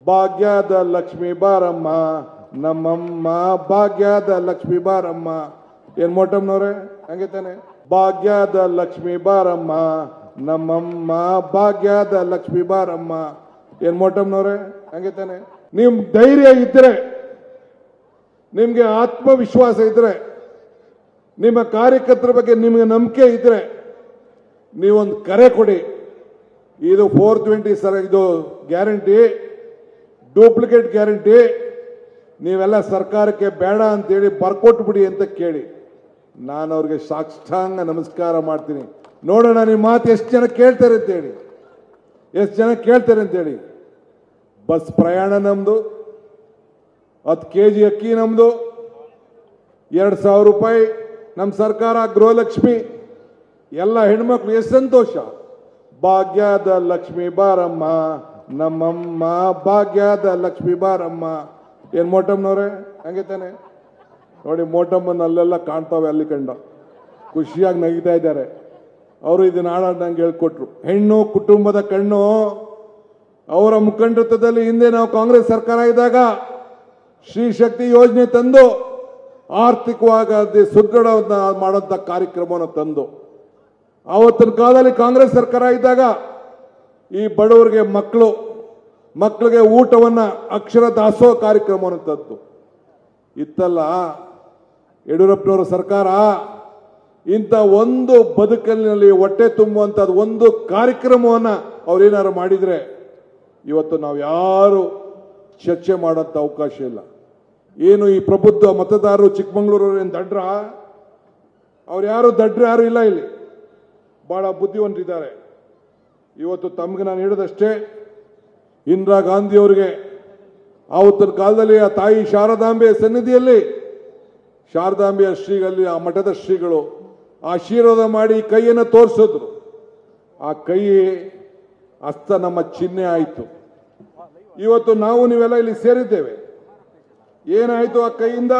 ಭಾಗ್ಯದ ಲಕ್ಷ್ಮಿ ಬಾರಮ್ಮ ನಮ್ಮಮ್ಮ ಭಾಗ್ಯದ ಲಕ್ಷ್ಮಿ ಬಾರಮ್ಮ. ಏನ್ ಮೋಟಮ್ನವ್ರೆ ಹಂಗೆ ತಾನೆ? ಭಾಗ್ಯದ ಲಕ್ಷ್ಮಿ ಬಾರಮ್ಮ ನಮ್ಮಮ್ಮ ಭಾಗ್ಯದ ಲಕ್ಷ್ಮಿ ಬಾರಮ್ಮ. ಏನ್ ಮೋಟಮ್ನವ್ರೆ ಹಂಗೆ ತಾನೆ? ನಿಮ್ ಧೈರ್ಯ ಇದ್ರೆ, ನಿಮ್ಗೆ ಆತ್ಮವಿಶ್ವಾಸ ಇದ್ರೆ, ನಿಮ್ಮ ಕಾರ್ಯಕರ್ತರ ಬಗ್ಗೆ ನಿಮಗೆ ನಂಬಿಕೆ ಇದ್ರೆ ನೀವೊಂದು ಕರೆ ಕೊಡಿ. ಇದು 420 ಸರ್, ಇದು ಗ್ಯಾರಂಟಿ ಡೂಪ್ಲಿಕೇಟ್ ಗ್ಯಾರಂಟಿ, ನೀವೆಲ್ಲ ಸರ್ಕಾರಕ್ಕೆ ಬೇಡ ಅಂತೇಳಿ ಬರ್ಕೊಟ್ಬಿಡಿ ಅಂತ ಕೇಳಿ. ನಾನು ಅವ್ರಿಗೆ ಸಾಷ್ಟಾಂಗ ನಮಸ್ಕಾರ ಮಾಡ್ತೀನಿ. ನೋಡೋಣ ನಿಮ್ಮ ಮಾತು ಎಷ್ಟು ಜನ ಕೇಳ್ತಾರೆ ಅಂತೇಳಿ, ಎಷ್ಟು ಜನ ಕೇಳ್ತಾರೆ ಅಂತೇಳಿ. ಬಸ್ ಪ್ರಯಾಣ ನಮ್ದು, 10 kg ಅಕ್ಕಿ ನಮ್ದು, 2,000 ರೂಪಾಯಿ ನಮ್ಮ ಸರ್ಕಾರ, ಗೃಹಲಕ್ಷ್ಮಿ, ಎಲ್ಲ ಹೆಣ್ಮಕ್ಳು ಎಷ್ಟು ಸಂತೋಷ. ಭಾಗ್ಯದ ಲಕ್ಷ್ಮಿ ಬಾರಮ್ಮ ನಮ್ಮಮ್ಮ ಭಾಗ್ಯದ ಲಕ್ಷ್ಮಿ ಬಾರಮ್ಮ. ಏನ್ ಮೋಟಮ್ನವ್ರೆ ಹಂಗೆ ತಾನೆ? ನೋಡಿ ಮೋಟಮ್ಮನ ಅಲ್ಲೆಲ್ಲ ಕಾಣ್ತಾವೆ, ಅಲ್ಲಿ ಕಂಡ ಖುಷಿಯಾಗಿ ನಗಿತಾ ಇದ್ದಾರೆ. ಅವರು ಇದನ್ನ ಹಾಡಾಡ್ ನಂಗೆ ಹೇಳ್ಕೊಟ್ರು. ಹೆಣ್ಣು ಕುಟುಂಬದ ಕಣ್ಣು. ಅವರ ಮುಖಂಡತ್ವದಲ್ಲಿ ಹಿಂದೆ ನಾವು ಕಾಂಗ್ರೆಸ್ ಸರ್ಕಾರ ಇದ್ದಾಗ ಶ್ರೀ ಶಕ್ತಿ ಯೋಜನೆ ತಂದು ಆರ್ಥಿಕವಾಗಿ ಸುದೃಢ ಮಾಡುವಂತ ಕಾರ್ಯಕ್ರಮವನ್ನು ತಂದು, ಆವತ್ತಿನ ಕಾಲದಲ್ಲಿ ಕಾಂಗ್ರೆಸ್ ಸರ್ಕಾರ ಇದ್ದಾಗ ಈ ಬಡವರಿಗೆ ಮಕ್ಕಳಿಗೆ ಊಟವನ್ನ ಅಕ್ಷರ ದಾಸೋಹ ಕಾರ್ಯಕ್ರಮವನ್ನು ತಂದು ಇತ್ತಲ್ಲ ಯಡಿಯೂರಪ್ಪನವರ ಸರ್ಕಾರ. ಇಂಥ ಒಂದು ಬದುಕಲಿನಲ್ಲಿ ಹೊಟ್ಟೆ ತುಂಬುವಂಥದ್ದು ಒಂದು ಕಾರ್ಯಕ್ರಮವನ್ನು ಅವ್ರೇನಾದ್ರು ಮಾಡಿದ್ರೆ ಇವತ್ತು ನಾವು ಯಾರು ಚರ್ಚೆ ಮಾಡೋಂಥ ಅವಕಾಶ ಇಲ್ಲ. ಏನು ಈ ಪ್ರಬುದ್ಧ ಮತದಾರರು ಚಿಕ್ಕಮಗಳೂರು ಏನು ದಡ್ರ? ಅವ್ರು ಯಾರು ದಡ್ರ ಯಾರು ಇಲ್ಲ, ಇಲ್ಲಿ ಬಹಳ ಬುದ್ಧಿವಂತರಿದ್ದಾರೆ. ಇವತ್ತು ತಮ್ಗೆ ನಾನು ಹೇಳಿದಷ್ಟೇ, ಇಂದಿರಾ ಗಾಂಧಿ ಅವರಿಗೆ ಆವತ್ತಿನ ಕಾಲದಲ್ಲಿ ಆ ತಾಯಿ ಶಾರದಾಂಬೆ ಸನ್ನಿಧಿಯಲ್ಲಿ ಶಾರದಾಂಬೆಯ ಶ್ರೀಗಳಲ್ಲಿ ಆ ಮಠದ ಶ್ರೀಗಳು ಆಶೀರ್ವಾದ ಮಾಡಿ ಕೈಯನ್ನು ತೋರಿಸಿದ್ರು. ಆ ಕೈ ಹಸ್ತ ನಮ್ಮ ಚಿಹ್ನೆ ಆಯಿತು. ಇವತ್ತು ನಾವು ನೀವೆಲ್ಲ ಇಲ್ಲಿ ಸೇರಿದ್ದೇವೆ. ಏನಾಯಿತು ಆ ಕೈಯಿಂದ?